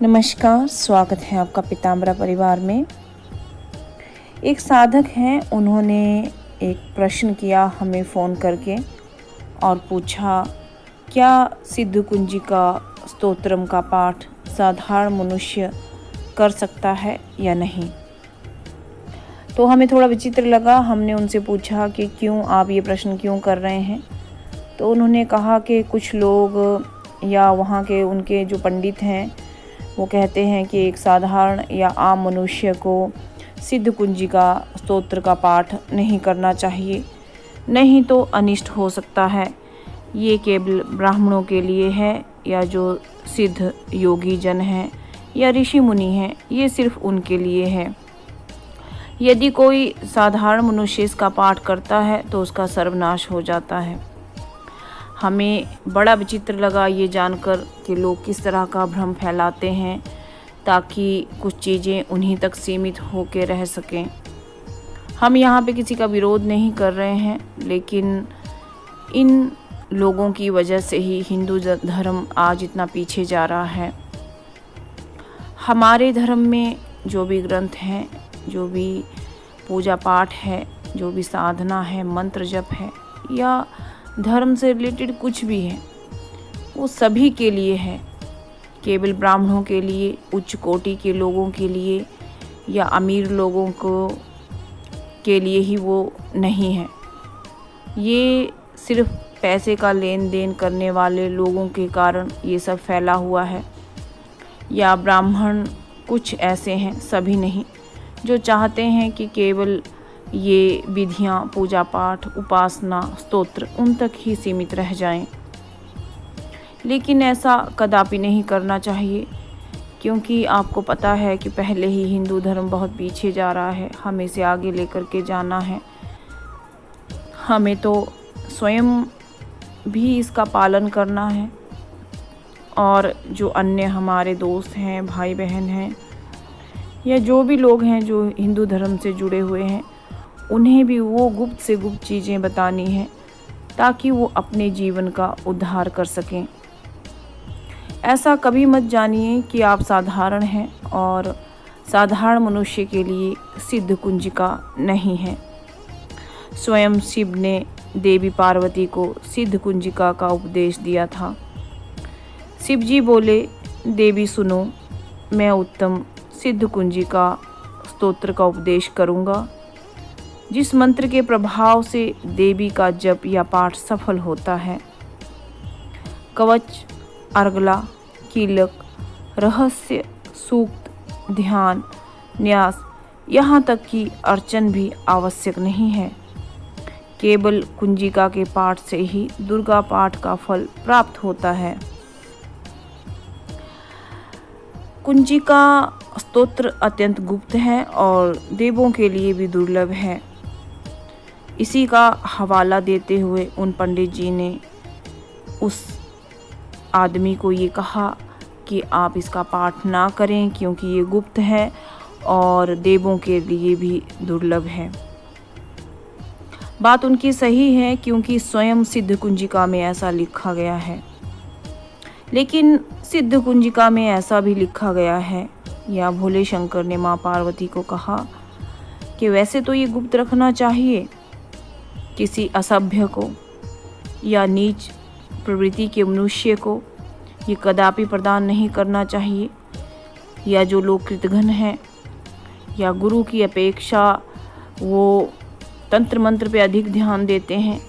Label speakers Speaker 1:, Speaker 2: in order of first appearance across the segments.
Speaker 1: नमस्कार, स्वागत है आपका पीताम्बरा परिवार में। एक साधक हैं, उन्होंने एक प्रश्न किया हमें फ़ोन करके और पूछा, क्या सिद्ध कुंजिका स्तोत्रम का पाठ साधारण मनुष्य कर सकता है या नहीं। तो हमें थोड़ा विचित्र लगा। हमने उनसे पूछा कि क्यों आप ये प्रश्न क्यों कर रहे हैं। तो उन्होंने कहा कि कुछ लोग या वहाँ के उनके जो पंडित हैं वो कहते हैं कि एक साधारण या आम मनुष्य को सिद्ध कुंजिका स्तोत्र का पाठ नहीं करना चाहिए, नहीं तो अनिष्ट हो सकता है। ये केवल ब्राह्मणों के लिए है या जो सिद्ध योगी जन हैं या ऋषि मुनि हैं, ये सिर्फ उनके लिए है। यदि कोई साधारण मनुष्य इसका पाठ करता है तो उसका सर्वनाश हो जाता है। हमें बड़ा विचित्र लगा ये जानकर कि लोग किस तरह का भ्रम फैलाते हैं ताकि कुछ चीज़ें उन्हीं तक सीमित होकर रह सकें। हम यहाँ पे किसी का विरोध नहीं कर रहे हैं, लेकिन इन लोगों की वजह से ही हिंदू धर्म आज इतना पीछे जा रहा है। हमारे धर्म में जो भी ग्रंथ हैं, जो भी पूजा पाठ है, जो भी साधना है, मंत्र जप है या धर्म से रिलेटेड कुछ भी है, वो सभी के लिए है। केवल ब्राह्मणों के लिए, उच्च कोटि के लोगों के लिए या अमीर लोगों को के लिए ही वो नहीं है। ये सिर्फ पैसे का लेन देन करने वाले लोगों के कारण ये सब फैला हुआ है, या ब्राह्मण कुछ ऐसे हैं, सभी नहीं, जो चाहते हैं कि केवल ये विधियाँ, पूजा पाठ, उपासना, स्तोत्र उन तक ही सीमित रह जाएं। लेकिन ऐसा कदापि नहीं करना चाहिए, क्योंकि आपको पता है कि पहले ही हिंदू धर्म बहुत पीछे जा रहा है। हमें इसे आगे लेकर के जाना है। हमें तो स्वयं भी इसका पालन करना है, और जो अन्य हमारे दोस्त हैं, भाई बहन हैं, या जो भी लोग हैं जो हिंदू धर्म से जुड़े हुए हैं, उन्हें भी वो गुप्त से गुप्त चीज़ें बतानी हैं ताकि वो अपने जीवन का उद्धार कर सकें। ऐसा कभी मत जानिए कि आप साधारण हैं और साधारण मनुष्य के लिए सिद्ध कुंजिका नहीं है। स्वयं शिव ने देवी पार्वती को सिद्ध कुंजिका का उपदेश दिया था। शिव जी बोले, देवी सुनो, मैं उत्तम सिद्ध कुंजिका स्तोत्र का उपदेश करूँगा, जिस मंत्र के प्रभाव से देवी का जप या पाठ सफल होता है। कवच, अर्गला, कीलक, रहस्य, सूक्त, ध्यान, न्यास, यहाँ तक कि अर्चन भी आवश्यक नहीं है। केवल कुंजिका के पाठ से ही दुर्गा पाठ का फल प्राप्त होता है। कुंजिका स्तोत्र अत्यंत गुप्त है और देवों के लिए भी दुर्लभ है। इसी का हवाला देते हुए उन पंडित जी ने उस आदमी को ये कहा कि आप इसका पाठ ना करें, क्योंकि ये गुप्त है और देवों के लिए भी दुर्लभ है। बात उनकी सही है, क्योंकि स्वयं सिद्ध कुंजिका में ऐसा लिखा गया है। लेकिन सिद्ध कुंजिका में ऐसा भी लिखा गया है, या भोले शंकर ने माँ पार्वती को कहा कि वैसे तो ये गुप्त रखना चाहिए, किसी असभ्य को या नीच प्रवृत्ति के मनुष्य को ये कदापि प्रदान नहीं करना चाहिए, या जो लोग कृतघ्न हैं या गुरु की अपेक्षा वो तंत्र मंत्र पे अधिक ध्यान देते हैं,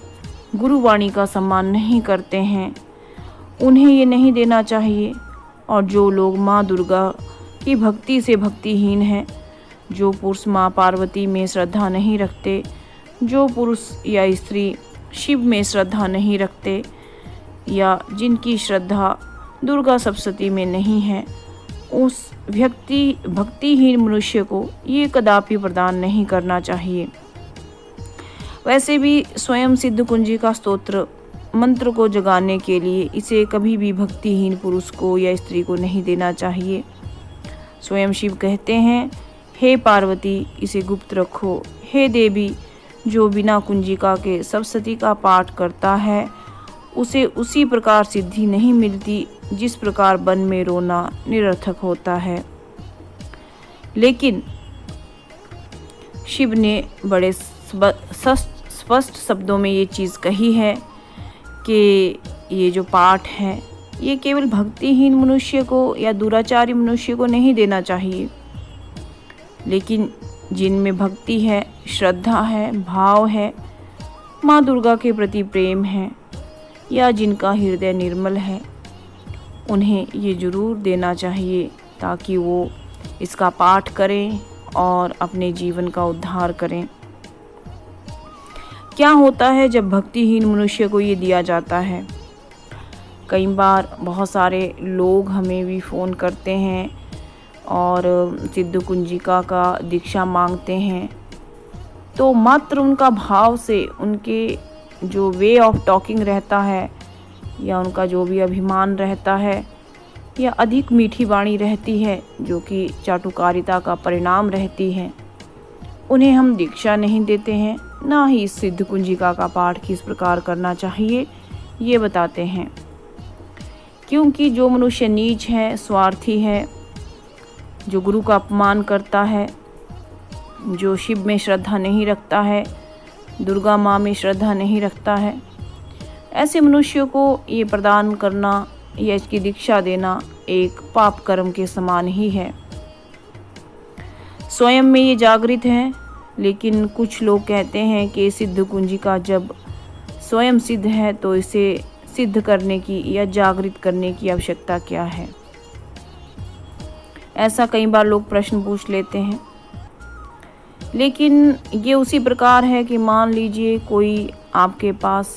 Speaker 1: गुरुवाणी का सम्मान नहीं करते हैं, उन्हें ये नहीं देना चाहिए। और जो लोग माँ दुर्गा की भक्ति से भक्तिहीन हैं, जो पुरुष माँ पार्वती में श्रद्धा नहीं रखते, जो पुरुष या स्त्री शिव में श्रद्धा नहीं रखते, या जिनकी श्रद्धा दुर्गा सप्तशती में नहीं है, उस भक्तिहीन मनुष्य को ये कदापि प्रदान नहीं करना चाहिए। वैसे भी स्वयं सिद्ध कुंजिका स्तोत्र मंत्र को जगाने के लिए इसे कभी भी भक्तिहीन पुरुष को या स्त्री को नहीं देना चाहिए। स्वयं शिव कहते हैं, हे पार्वती, इसे गुप्त रखो। हे देवी, जो बिना कुंजिका के सप्तशती का पाठ करता है उसे उसी प्रकार सिद्धि नहीं मिलती जिस प्रकार वन में रोना निरर्थक होता है। लेकिन शिव ने बड़े स्पष्ट शब्दों में ये चीज़ कही है कि ये जो पाठ है ये केवल भक्तिहीन मनुष्य को या दुराचारी मनुष्य को नहीं देना चाहिए, लेकिन जिनमें भक्ति है, श्रद्धा है, भाव है, माँ दुर्गा के प्रति प्रेम है या जिनका हृदय निर्मल है, उन्हें ये ज़रूर देना चाहिए ताकि वो इसका पाठ करें और अपने जीवन का उद्धार करें। क्या होता है जब भक्तिहीन मनुष्य को ये दिया जाता है? कई बार बहुत सारे लोग हमें भी फ़ोन करते हैं और सिद्ध कुंजिका का दीक्षा मांगते हैं, तो मात्र उनका भाव से, उनके जो वे ऑफ टॉकिंग रहता है या उनका जो भी अभिमान रहता है या अधिक मीठी वाणी रहती है जो कि चाटुकारिता का परिणाम रहती है, उन्हें हम दीक्षा नहीं देते हैं, ना ही इस सिद्ध कुंजिका का पाठ किस प्रकार करना चाहिए ये बताते हैं। क्योंकि जो मनुष्य नीच है, स्वार्थी है, जो गुरु का अपमान करता है, जो शिव में श्रद्धा नहीं रखता है, दुर्गा माँ में श्रद्धा नहीं रखता है, ऐसे मनुष्यों को ये प्रदान करना या इसकी दीक्षा देना एक पाप कर्म के समान ही है। स्वयं में ये जागृत है, लेकिन कुछ लोग कहते हैं कि सिद्ध कुंजिका जब स्वयं सिद्ध है तो इसे सिद्ध करने की या जागृत करने की आवश्यकता क्या है। ऐसा कई बार लोग प्रश्न पूछ लेते हैं। लेकिन ये उसी प्रकार है कि मान लीजिए कोई आपके पास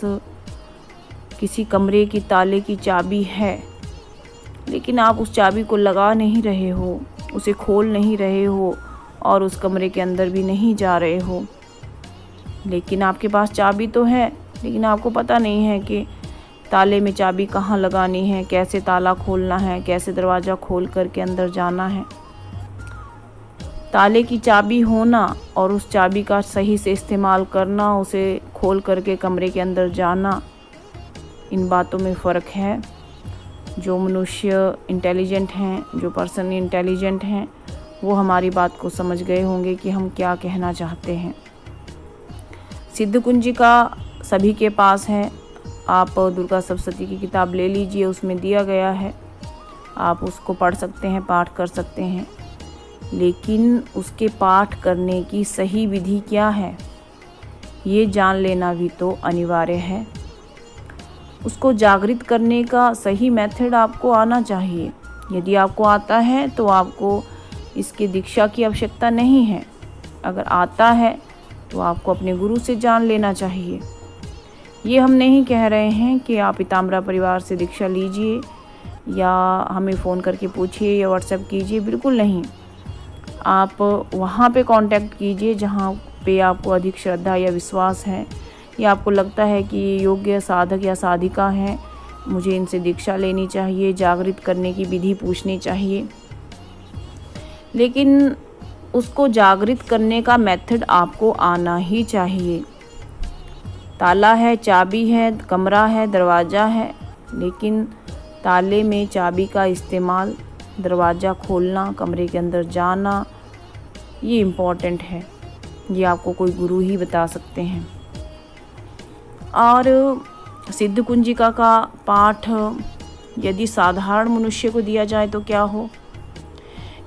Speaker 1: किसी कमरे की ताले की चाबी है, लेकिन आप उस चाबी को लगा नहीं रहे हो, उसे खोल नहीं रहे हो और उस कमरे के अंदर भी नहीं जा रहे हो। लेकिन आपके पास चाबी तो है, लेकिन आपको पता नहीं है कि ताले में चाबी कहाँ लगानी है, कैसे ताला खोलना है, कैसे दरवाज़ा खोल करके अंदर जाना है। ताले की चाबी होना और उस चाबी का सही से इस्तेमाल करना, उसे खोल करके कमरे के अंदर जाना, इन बातों में फ़र्क है। जो मनुष्य इंटेलिजेंट हैं, जो पर्सन इंटेलिजेंट हैं, वो हमारी बात को समझ गए होंगे कि हम क्या कहना चाहते हैं। सिद्ध कुंजिका सभी के पास है। आप दुर्गा सप्तशती की किताब ले लीजिए, उसमें दिया गया है, आप उसको पढ़ सकते हैं, पाठ कर सकते हैं। लेकिन उसके पाठ करने की सही विधि क्या है ये जान लेना भी तो अनिवार्य है। उसको जागृत करने का सही मेथड आपको आना चाहिए। यदि आपको आता है तो आपको इसकी दीक्षा की आवश्यकता नहीं है। अगर आता है तो आपको अपने गुरु से जान लेना चाहिए। ये हम नहीं कह रहे हैं कि आप पीताम्बरा परिवार से दीक्षा लीजिए या हमें फ़ोन करके पूछिए या व्हाट्सएप कीजिए, बिल्कुल नहीं। आप वहाँ पे कांटेक्ट कीजिए जहाँ पे आपको अधिक श्रद्धा या विश्वास है या आपको लगता है कि ये योग्य साधक या साधिका हैं, मुझे इनसे दीक्षा लेनी चाहिए, जागृत करने की विधि पूछनी चाहिए। लेकिन उसको जागृत करने का मेथड आपको आना ही चाहिए। ताला है, चाबी है, कमरा है, दरवाज़ा है, लेकिन ताले में चाबी का इस्तेमाल, दरवाज़ा खोलना, कमरे के अंदर जाना, ये इम्पॉर्टेंट है। ये आपको कोई गुरु ही बता सकते हैं। और सिद्ध कुंजिका का पाठ यदि साधारण मनुष्य को दिया जाए तो क्या हो?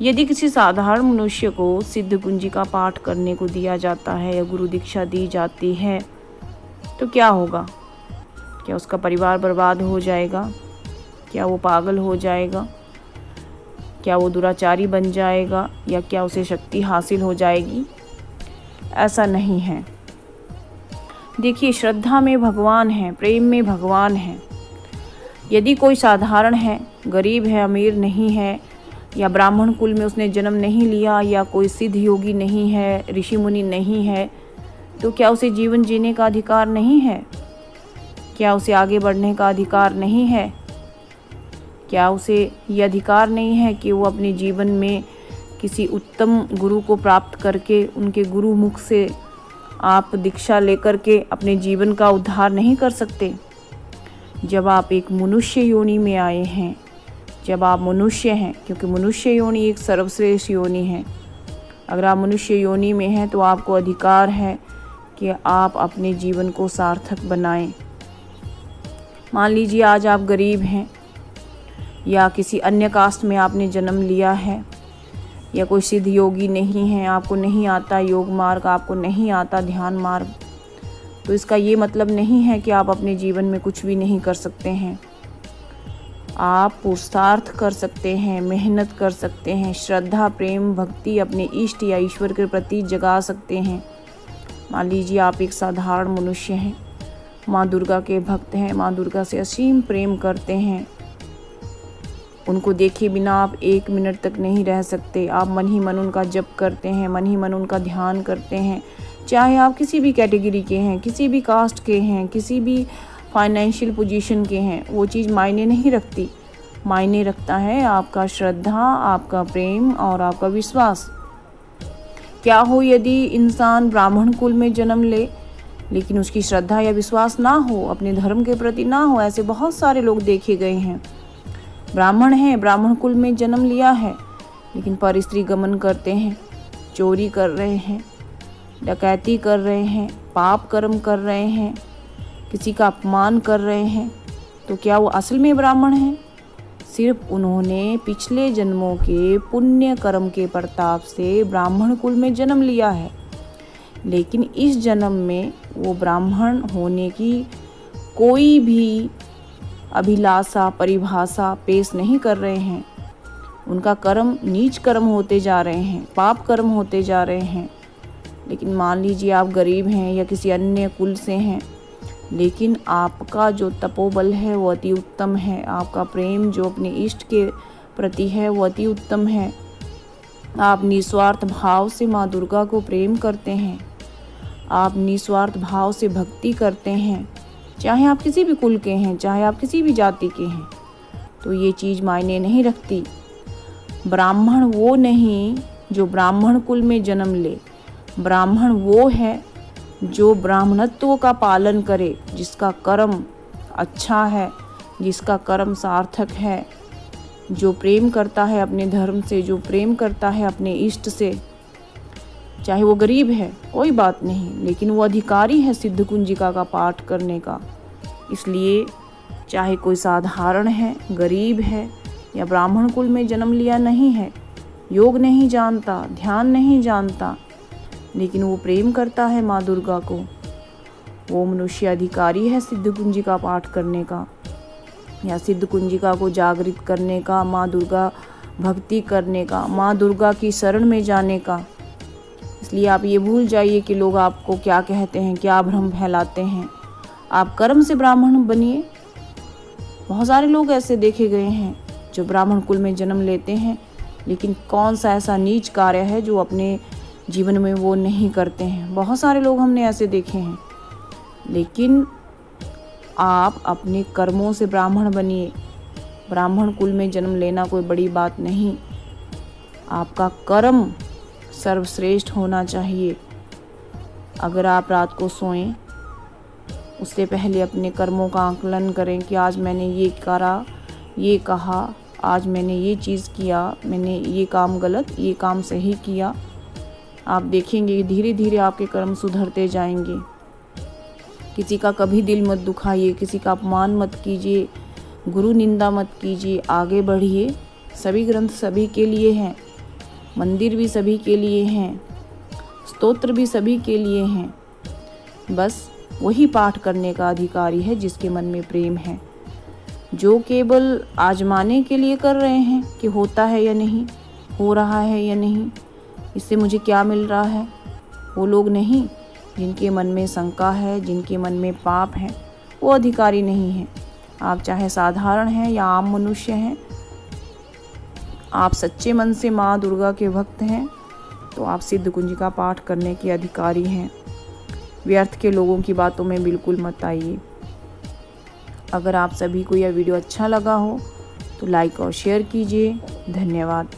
Speaker 1: यदि किसी साधारण मनुष्य को सिद्ध कुंजिका पाठ करने को दिया जाता है या गुरु दीक्षा दी जाती है तो क्या होगा? क्या उसका परिवार बर्बाद हो जाएगा? क्या वो पागल हो जाएगा? क्या वो दुराचारी बन जाएगा? या क्या उसे शक्ति हासिल हो जाएगी? ऐसा नहीं है। देखिए, श्रद्धा में भगवान है, प्रेम में भगवान है। यदि कोई साधारण है, गरीब है, अमीर नहीं है, या ब्राह्मण कुल में उसने जन्म नहीं लिया, या कोई सिद्ध योगी नहीं है, ऋषि मुनि नहीं है, तो क्या उसे जीवन जीने का अधिकार नहीं है? क्या उसे आगे बढ़ने का अधिकार नहीं है? क्या उसे ये अधिकार नहीं है कि वो अपने जीवन में किसी उत्तम गुरु को प्राप्त करके उनके गुरु मुख से आप दीक्षा लेकर के अपने जीवन का उद्धार नहीं कर सकते? जब आप एक मनुष्य योनि में आए हैं, जब आप मनुष्य हैं, क्योंकि मनुष्य योनि एक सर्वश्रेष्ठ योनि है। अगर आप मनुष्य योनि में हैं तो आपको अधिकार है कि आप अपने जीवन को सार्थक बनाएं। मान लीजिए आज आप गरीब हैं या किसी अन्य कास्ट में आपने जन्म लिया है या कोई सिद्ध योगी नहीं है, आपको नहीं आता योग मार्ग, आपको नहीं आता ध्यान मार्ग, तो इसका ये मतलब नहीं है कि आप अपने जीवन में कुछ भी नहीं कर सकते हैं। आप पुरुषार्थ कर सकते हैं, मेहनत कर सकते हैं, श्रद्धा प्रेम भक्ति अपने इष्ट या ईश्वर के प्रति जगा सकते हैं। मान लीजिए आप एक साधारण मनुष्य हैं, माँ दुर्गा के भक्त हैं, माँ दुर्गा से असीम प्रेम करते हैं, उनको देखे बिना आप 1 मिनट तक नहीं रह सकते। आप मन ही मन उनका जप करते हैं, मन ही मन उनका ध्यान करते हैं। चाहे आप किसी भी कैटेगरी के हैं, किसी भी कास्ट के हैं, किसी भी फाइनेंशियल पोजीशन के हैं, वो चीज़ मायने नहीं रखती। मायने रखता है आपका श्रद्धा, आपका प्रेम और आपका विश्वास। क्या हो यदि इंसान ब्राह्मण कुल में जन्म ले लेकिन उसकी श्रद्धा या विश्वास ना हो, अपने धर्म के प्रति ना हो। ऐसे बहुत सारे लोग देखे गए हैं। ब्राह्मण हैं, ब्राह्मण कुल में जन्म लिया है लेकिन पर स्त्री गमन करते हैं, चोरी कर रहे हैं, डकैती कर रहे हैं, पाप कर्म कर रहे हैं, किसी का अपमान कर रहे हैं, तो क्या वो असल में ब्राह्मण हैं? सिर्फ उन्होंने पिछले जन्मों के पुण्य कर्म के प्रताप से ब्राह्मण कुल में जन्म लिया है, लेकिन इस जन्म में वो ब्राह्मण होने की कोई भी अभिलाषा परिभाषा पेश नहीं कर रहे हैं। उनका कर्म नीच कर्म होते जा रहे हैं, पाप कर्म होते जा रहे हैं। लेकिन मान लीजिए आप गरीब हैं या किसी अन्य कुल से हैं, लेकिन आपका जो तपोबल है वो अति उत्तम है, आपका प्रेम जो अपने इष्ट के प्रति है वो अति उत्तम है। आप निस्वार्थ भाव से माँ दुर्गा को प्रेम करते हैं, आप निस्वार्थ भाव से भक्ति करते हैं, चाहे आप किसी भी कुल के हैं, चाहे आप किसी भी जाति के हैं, तो ये चीज़ मायने नहीं रखती। ब्राह्मण वो नहीं जो ब्राह्मण कुल में जन्म ले, ब्राह्मण वो है जो ब्राह्मणत्व का पालन करे, जिसका कर्म अच्छा है, जिसका कर्म सार्थक है, जो प्रेम करता है अपने धर्म से, जो प्रेम करता है अपने इष्ट से। चाहे वो गरीब है कोई बात नहीं, लेकिन वो अधिकारी है सिद्ध कुंजिका का पाठ करने का। इसलिए चाहे कोई साधारण है, गरीब है या ब्राह्मण कुल में जन्म लिया नहीं है, योग नहीं जानता, ध्यान नहीं जानता, लेकिन वो प्रेम करता है माँ दुर्गा को, वो मनुष्य अधिकारी है सिद्ध कुंजिका पाठ करने का या सिद्ध कुंजिका को जागृत करने का, माँ दुर्गा भक्ति करने का, माँ दुर्गा की शरण में जाने का। इसलिए आप ये भूल जाइए कि लोग आपको क्या कहते हैं, क्या भ्रम फैलाते हैं। आप कर्म से ब्राह्मण बनिए। बहुत सारे लोग ऐसे देखे गए हैं जो ब्राह्मण कुल में जन्म लेते हैं, लेकिन कौन सा ऐसा नीच कार्य है जो अपने जीवन में वो नहीं करते हैं। बहुत सारे लोग हमने ऐसे देखे हैं। लेकिन आप अपने कर्मों से ब्राह्मण बनिए। ब्राह्मण कुल में जन्म लेना कोई बड़ी बात नहीं, आपका कर्म सर्वश्रेष्ठ होना चाहिए। अगर आप रात को सोएं, उससे पहले अपने कर्मों का आकलन करें कि आज मैंने ये करा, ये कहा, आज मैंने ये चीज़ किया, मैंने ये काम गलत, ये काम सही किया। आप देखेंगे धीरे धीरे आपके कर्म सुधरते जाएंगे। किसी का कभी दिल मत दुखाइए, किसी का अपमान मत कीजिए, गुरु निंदा मत कीजिए, आगे बढ़िए। सभी ग्रंथ सभी के लिए हैं, मंदिर भी सभी के लिए हैं, स्तोत्र भी सभी के लिए हैं। बस वही पाठ करने का अधिकारी है जिसके मन में प्रेम है, जो केवल आजमाने के लिए कर रहे हैं कि होता है या नहीं, हो रहा है या नहीं, इससे मुझे क्या मिल रहा है। वो लोग नहीं जिनके मन में शंका है, जिनके मन में पाप है, वो अधिकारी नहीं है। आप चाहे साधारण हैं या आम मनुष्य हैं, आप सच्चे मन से माँ दुर्गा के भक्त हैं तो आप सिद्ध कुंजिका पाठ करने के अधिकारी हैं। व्यर्थ के लोगों की बातों में बिल्कुल मत आइए। अगर आप सभी को यह वीडियो अच्छा लगा हो तो लाइक और शेयर कीजिए। धन्यवाद।